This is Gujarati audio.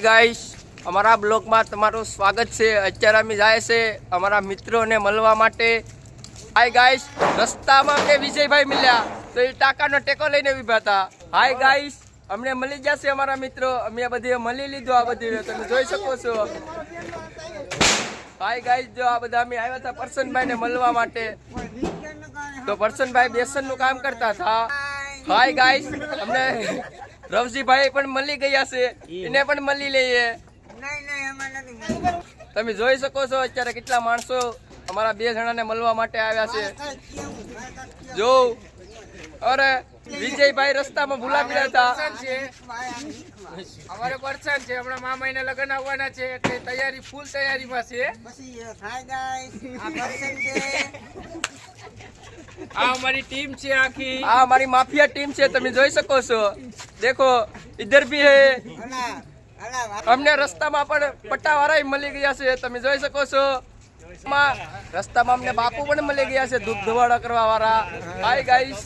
ગાઈસ અમારા બ્લોગમાં તમારું સ્વાગત છે। અત્યારે અમે જાય છે અમારા મિત્રોને મળવા માટે। હાય ગાઈસ, રસ્તામાં અમને વિજયભાઈ મળ્યા તો એ ટાકાનો ટેકો લઈને ઊભા હતા। હાય ગાઈસ, અમને મળી જશે અમારા મિત્રો, અમે બધે મળી લીધું। આ બધું તમે જોઈ શકો છો। હાય ગાઈસ, જો આ બધા અમે આવ્યા હતા પરસનભાઈને મળવા માટે। તો પરસનભાઈ બેસનનું કામ કરતા હતા। હાય ગાઈસ, અમને રવજીભાઈ પણ મળી ગયા છે, એને પણ મળી લઈએ। તમે જોઈ શકો છો અત્યારે કેટલા માણસો અમારા બે જણાને મળવા માટે આવ્યા છે। જો અરે વિજયભાઈ રસ્તામાં ભૂલા ગયા હતા। અમારે પરસાન છે, હમણાં મામાઈને લગ્ન આવવાના છે એટલે તૈયારી ફૂલ તૈયારીમાં છે। આ અમારી ટીમ છે આખી, આ हमारी माफिया टीम છે, તમે જોઈ શકો છો। देखो इधर भी है। અમને રસ્તામાં પણ પટ્ટાવાળા મળી ગયા છે, તમે જોઈ શકો છો। રસ્તામાં અમને બાપુ પણ મળી ગયા છે, દૂધ ધોવાડા કરવા વાળા। Hi guys.